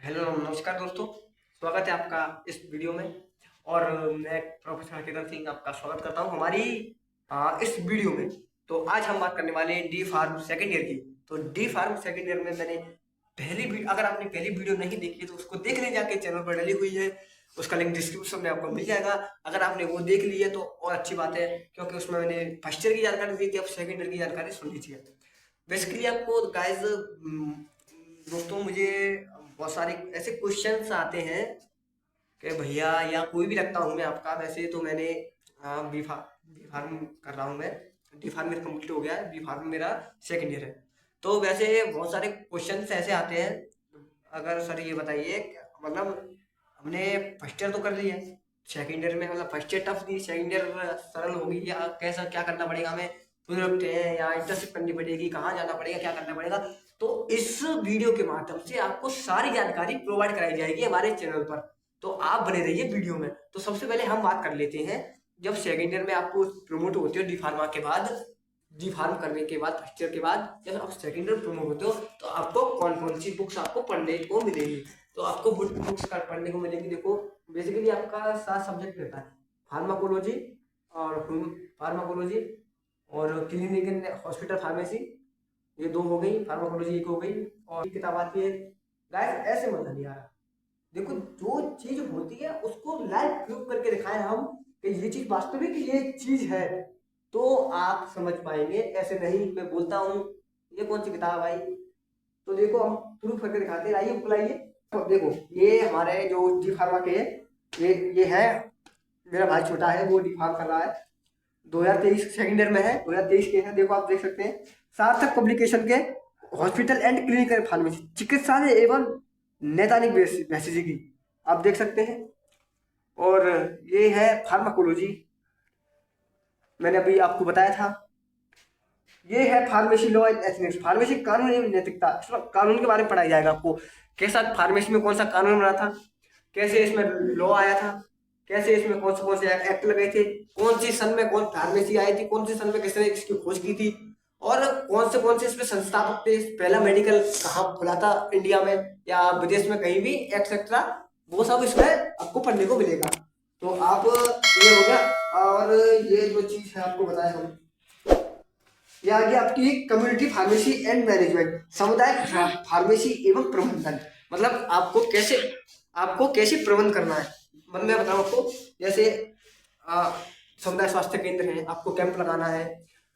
Hello नमस्कार दोस्तों। स्वागत है आपका इस वीडियो में। और मैं प्रोफेसर हकीकत सिंह आपका स्वागत करता हूं हमारी इस वीडियो में। तो आज हम बात करने वाले हैं डी फार्म सेकेंड ईयर की। तो डी फार्म सेकेंड ईयर में मैंने अगर आपने पहली वीडियो नहीं देखी है तो उसको देख लें, जाके चैनल पर डली हुई है, उसका लिंक डिस्क्रिप्शन में आपको मिल जाएगा। अगर आपने वो देख ली है तो और अच्छी बात है, क्योंकि उसमें मैंने फर्स्ट ईयर की जानकारी दी थी, अब सेकेंड ईयर की जानकारी सुन लीजिए। बेसिकली आपको गाइज दोस्तों, मुझे बहुत सारे ऐसे क्वेश्चंस आते हैं कि भैया, या कोई भी रखता हूँ मैं आपका। वैसे तो मैंने बी फार्म कर रहा हूँ मैं। डी फार्म मेरा कंप्लीट हो गया है, बी फार्म मेरा सेकेंड ईयर है। तो वैसे बहुत सारे क्वेश्चंस ऐसे आते हैं। अगर सर ये बताइए, मतलब हमने फर्स्ट ईयर तो कर लिया है, सेकेंड ईयर में मतलब फर्स्ट ईयर टफ थी, सेकेंड ईयर सरल होगी, या कैसा क्या करना पड़ेगा हमें, प्रोजेक्ट है या इंटर्नशिप करनी पड़ेगी, कहाँ जाना पड़ेगा, क्या करना पड़ेगा। तो इस वीडियो के माध्यम से आपको सारी जानकारी प्रोवाइड कराई जाएगी हमारे चैनल पर। तो आप बने रहिए वीडियो में। तो सबसे पहले हम बात कर लेते हैं, जब सेकेंड ईयर में आपको प्रमोट होते हो डी फार्मा के बाद, डी फार्म करने के बाद, फर्स्ट ईयर के बाद जब आप सेकेंड ईयर प्रमोट होते हो तो आपको कौन कौन सी बुक्स आपको पढ़ने को मिलेगी। तो आपको बुक्स पढ़ने को मिलेगी। देखो, बेसिकली आपका 7 सब्जेक्ट रहता है, फार्माकोलॉजी और फार्माकोलॉजी और क्लिनिकल हॉस्पिटल फार्मेसी, ये 2 हो गई, फार्माकोलॉजी 1 हो गई। और किताब आती है गाइस, ऐसे मत यार। देखो, जो चीज होती है उसको लाइव प्रूव करके दिखाएं हम कि ये चीज वास्तविक ये चीज है, तो आप समझ पाएंगे। ऐसे नहीं मैं बोलता हूँ ये कौन सी किताब आई, तो देखो हम प्रूफ करके दिखाते हैं। आइए बुलाइए। तो देखो, ये हमारे जो डी फार्मा के ये है, मेरा भाई छोटा है, वो डी फार्म कर रहा है, 2023 सेकेंड ईयर में है, 2023 के है। देखो आप देख सकते हैं, सार्थक पब्लिकेशन के हॉस्पिटल एंड क्लिनिकल फार्मेसी, चिकित्सालय एवं नैदानिक वैशिकी की आप देख सकते हैं। और ये है फार्माकोलॉजी, मैंने अभी आपको बताया था। ये है pharmacy law and ethics, pharmacy कानून एवं नैतिकता। इसमें कानून के बारे में पढ़ाया जाएगा आपको, कैसा फार्मेसी में कौन सा कानून बना था, कैसे इसमें लॉ आया था, कैसे इसमें कौन से एक्ट लगे थे, कौन सी सन में कौन फार्मेसी आई थी, कौन सी सन में किसने इसकी खोज की थी, और कौन से इसमें संस्थापक थे, पहला मेडिकल कहाँ खुला था, इंडिया में या विदेश में कहीं भी, एक्सेट्रा। वो सब इसमें आपको पढ़ने को मिलेगा। तो आप ये हो गया। और ये जो चीज है आपको बताया हम, ये आगे आपकी कम्युनिटी फार्मेसी एंड मैनेजमेंट, समुदाय फार्मेसी एवं प्रबंधन। मतलब आपको कैसे प्रबंध करना है। मतलब मैं बताऊं आपको, जैसे समुदाय स्वास्थ्य केंद्र है, आपको कैंप लगाना है।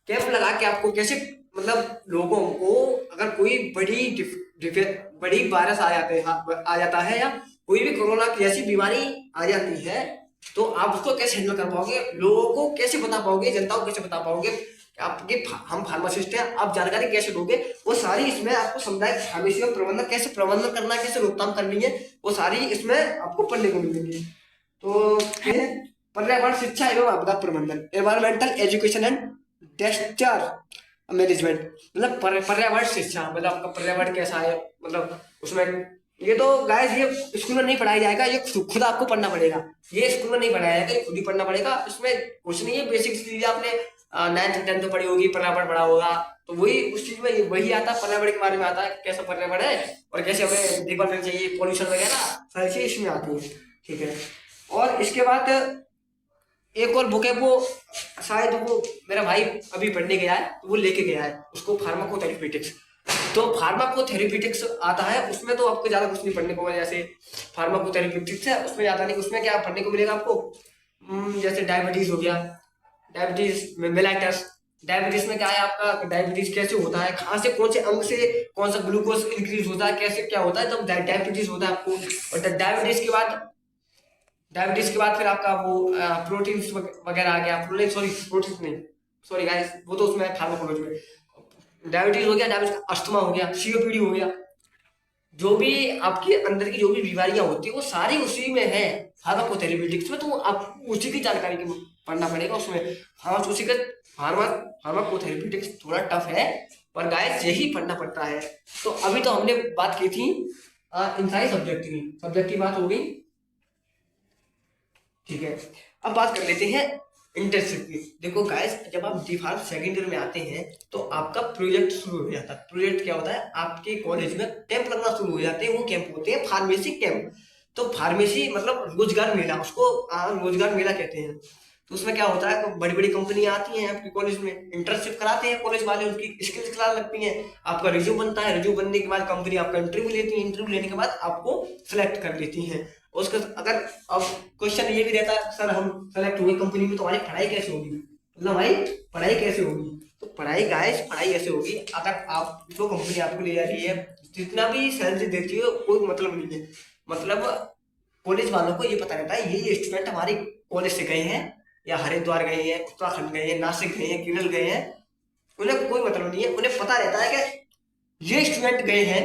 कैंप लगा के आपको कैसे, मतलब लोगों को अगर कोई बड़ी वायरस आ जाता है, या कोई भी कोरोना की ऐसी बीमारी आ जाती है, तो आप उसको कैसे हैंडल कर पाओगे, लोगों को कैसे बता पाओगे, जनता को कैसे बता पाओगे आपके हम फार्मासिस्ट हैं, आप जानकारी कैसे दोगे, वो सारी इसमें आपको समुदाय फार्मेसी का प्रबंधन कैसे प्रबंधन करना है, कैसे रोकथाम करनी है, वो सारी इसमें आपको पढ़ने को मिलेंगी। तो ये पर्यावरण शिक्षा एवं आपदा प्रबंधन, environmental education and disaster management. मतलब पर्यावरण शिक्षा, मतलब आपका पर्यावरण कैसा है, मतलब उसमें ये तो गाइस ये स्कूल में नहीं पढ़ाया जाएगा, ये खुद आपको पढ़ना पड़ेगा। ये स्कूल में नहीं पढ़ाया जाएगा, ये खुद ही पढ़ना पड़ेगा। इसमें कुछ नहीं है, बेसिक चीजें आपने 9th 10th पढ़ी होगी, पर्यावरण पढ़ा होगा, तो वही उस चीज में वही आता है, पर्यावरण के बारे में आता है, कैसा पर्यावरण है और कैसे हमें देखभाल करनी चाहिए, पॉल्यूशन वगैरह सारी चीज इसमें आती है। ठीक है। और इसके बाद एक और बुक है, वो शायद वो मेरा भाई अभी पढ़ने गया है, तो वो लेके गया है उसको, फार्माकोथेरेप्यूटिक्स। तो फार्माकोथेरेप्यूटिक्स आता है, उसमें तो आपको ज्यादा कुछ नहीं पढ़ने को मिलेगा। जैसे फार्माकोथेरेप्यूटिक्स है, उसमें ज्यादा नहीं, उसमें क्या पढ़ने को मिलेगा आपको, जैसे डायबिटीज हो गया, डायबिटीज में मेलाइटस। डायबिटीज में क्या है आपका, डायबिटीज कैसे होता है, कहाँ से कौन से अंग से कौन सा ग्लूकोज इंक्रीज होता है, कैसे क्या होता है, तब डायबिटीज होता है आपको। और डायबिटीज के बाद फिर आपका वो प्रोटीन वगैरह आ गया, प्रोटीन नहीं, सॉरी गाइस, वो तो उसमें फार्माकोलॉजी में। डायबिटीज हो गया, डायबिटीज, अस्थमा हो गया, सीओपीडी हो गया, जो भी आपके अंदर की जो भी बीमारियां होती है वो सारी उसी में है, फार्माकोथेरेप्यूटिक्स में। तो आपको उसी की जानकारी की पढ़ना पड़ेगा उसमें। उसी का फार्माकोथेरेप्यूटिक्स थोड़ा टफ है, पर गाइस यही पढ़ना पड़ता है। तो अभी तो हमने बात की थी इन सारी सब्जेक्ट की बात हो गई। ठीक है, अब बात कर लेते हैं इंटर्नशिप की। देखो गाइस, जब आप डी फार्म सेकेंड ईयर में आते हैं तो आपका प्रोजेक्ट शुरू हो जाता है। प्रोजेक्ट क्या होता है, आपके कॉलेज में कैंप लगना शुरू हो जाते हैं। वो कैंप होते हैं फार्मेसी कैंप। तो फार्मेसी मतलब रोजगार मेला, उसको रोजगार मेला कहते हैं। तो उसमें क्या होता है, बड़ी बड़ी कंपनियां आती हैं आपके कॉलेज में, इंटर्नशिप कराते हैं कॉलेज वाले, उनकी स्किल्स क्लास लगती हैं, आपका रिज्यूम बनता है, रिज्यूम बनने के बाद कंपनी आपका इंटरव्यू लेती है, इंटरव्यू लेने के बाद आपको सिलेक्ट कर लेती है। उसका अगर अब क्वेश्चन ये भी रहता है, सर हम सेलेक्ट हुए कंपनी में तो हमारी पढ़ाई कैसे होगी, मतलब हमारी पढ़ाई कैसे होगी। तो पढ़ाई गाइस, पढ़ाई ऐसे होगी, अगर आप जो कंपनी आपको ले जा रही है, जितना भी सैलरी देती है कोई मतलब नहीं है। मतलब कॉलेज वालों को ये पता रहता है ये स्टूडेंट हमारे कॉलेज से गए हैं, या हरिद्वार गए हैं, उत्तराखंड गए हैं, नासिक गए हैं, केरल गए हैं, उन्हें कोई मतलब नहीं है। उन्हें पता रहता है कि ये स्टूडेंट गए हैं,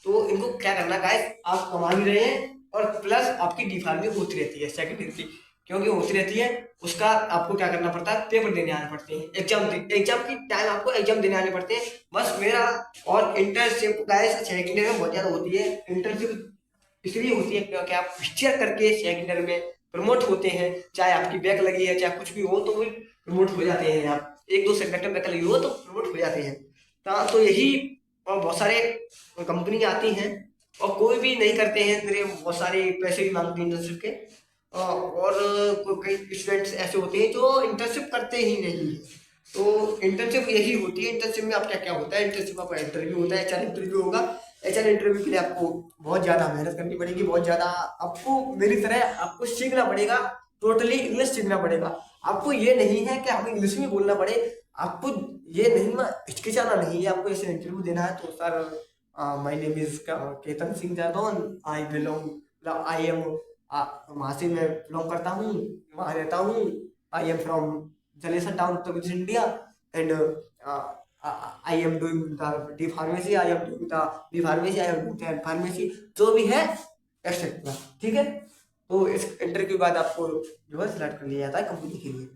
तो इनको क्या करना गाइस, आप कमा भी रहे हैं और प्लस आपकी डी फार्म भी होती रहती है सेकंड ईयर की, क्योंकि होती रहती है। उसका आपको क्या करना पड़ता है, पेपर देने आने पड़ते हैं, एग्जाम की टाइम आपको एग्जाम देने आने पड़ते हैं। बस मेरा और इंटर्नशिप गाइस सेकंड ईयर में बहुत ज्यादा होती है। इंटर्नशिप इसलिए होती है क्योंकि आप फर्स्ट ईयर करके सेकंड ईयर में प्रमोट होते हैं, चाहे आपकी बैक लगी है चाहे कुछ भी हो, तो भी प्रमोट हो जाते हैं। आप एक दो सेमेस्टर बैक लगी हो तो प्रमोट हो जाते हैं। तो यही, और बहुत सारे कंपनी आती हैं और कोई भी नहीं करते हैं, मेरे बहुत सारे पैसे भी मांगते हैं इंटर्नशिप के। और कई स्टूडेंट्स ऐसे होते हैं जो इंटर्नशिप करते ही नहीं है। तो इंटर्नशिप यही होती है। इंटर्नशिप में आप क्या क्या होता है, इंटर्नशिप आपका इंटरव्यू होता है, एचआर इंटरव्यू होगा। एचआर इंटरव्यू के लिए आपको बहुत ज्यादा मेहनत करनी पड़ेगी, बहुत ज्यादा आपको मेरी तरह आपको सीखना पड़ेगा, टोटली इंग्लिश सीखना पड़ेगा। आपको ये नहीं है कि हमें इंग्लिश में बोलना पड़े, आपको ये नहीं ना, हिचकिचाना नहीं है। आपको ऐसे इंटरव्यू देना है तो sir my name is Ketan Singh Jadaun, I belong, I am, वहाँ से मैं बिलोंग करता हूँ, वहाँ रहता हूँ, I am from Jalesar town, Uttar Pradesh, India, and I am doing the D pharmacy, I am doing the B pharmacy, I am doing the pharmacy, जो भी है एक्सेट्रा। ठीक है, तो इस इंटरव्यू के बाद आपको जो है सिलेक्ट कर लिया जाता है कंपनी के लिए।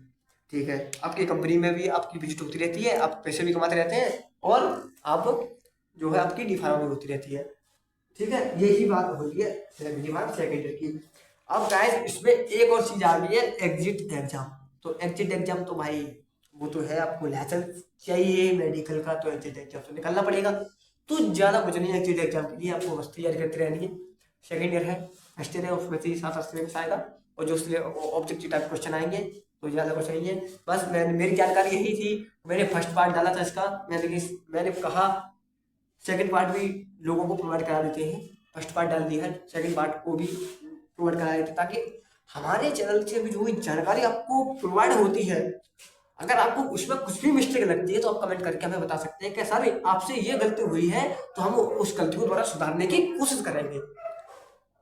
ठीक है, आपकी कंपनी में भी आपकी विजिट होती रहती है, आप पैसे भी कमाते रहते हैं, और आप जो है आपकी डी फार्मा भी होती रहती है। ठीक है, यही बात होती है सेकेंड ईयर की। अब गाइस इसमें एक और चीज आ गई है, एग्जिट एग्जाम। तो एग्जिट एग्जाम तो भाई वो तो है, आपको लाइसेंस चाहिए मेडिकल का, तो एग्जिट एग्जाम तो निकलना पड़ेगा। तो ज्यादा कुछ नहीं है एग्जिट एग्जाम के लिए, आपको बस तैयारी करते रहनी है। सेकेंड ईयर है, फर्स्ट ईयर है, उसमें से 7-8 सिलेबस आएगा, और जो ऑब्जेक्टिव टाइप क्वेश्चन आएंगे, तो ज्यादा कुछ नहीं है। बस मेरी जानकारी यही थी। मैंने फर्स्ट पार्ट डाला था इसका, मैंने कहा सेकंड पार्ट भी लोगों को प्रोवाइड करा देते हैं। फर्स्ट पार्ट डाल दिया है, सेकंड पार्ट को भी प्रोवाइड करा देते हैं, ताकि हमारे चैनल से भी जो भी जानकारी आपको प्रोवाइड होती है, अगर आपको उसमें कुछ भी मिस्टेक लगती है तो आप कमेंट करके हमें बता सकते हैं कि सर आपसे ये गलती हुई है, तो हम उस गलती को दोबारा सुधारने की कोशिश करेंगे।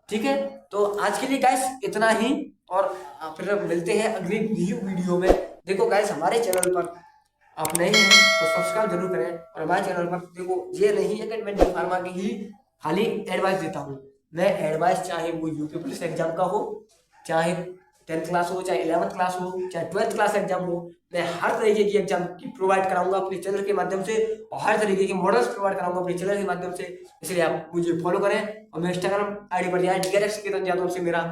ठीक है, तो आज के लिए गाइस इतना ही, और फिर मिलते हैं अगली न्यू वीडियो में। देखो गाइस, हमारे चैनल पर आप नए हैं तो सब्सक्राइब जरूर करें, और हमारे चैनल पर देखो ये नहीं है कि मैं डी फार्मा की ही खाली एडवाइस देता हूँ। मैं एडवाइस चाहे वो यूपी पुलिस एग्जाम का हो, चाहे 10th क्लास हो, चाहे 11th क्लास हो, चाहे 12th क्लास एग्जाम हो, मैं हर तरीके की एग्जाम की प्रोवाइड कराऊंगा अपने चैनल के माध्यम से, और हर तरीके के मॉडल्स प्रोवाइड कराऊंगा अपने चैनल के माध्यम से। इसलिए आप मुझे फॉलो करें, और मेरे इंस्टाग्राम आईडी पर जाए, केतन यादव से मेरा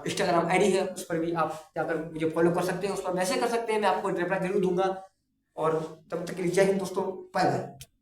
इंस्टाग्राम आईडी है, उस पर भी आप जाकर मुझे फॉलो कर सकते हैं, उस पर मैसेज कर सकते हैं, मैं आपको रिप्लाई जरूर दूंगा। और तब तक के लिए जय हिंद दोस्तों, बाय बाय।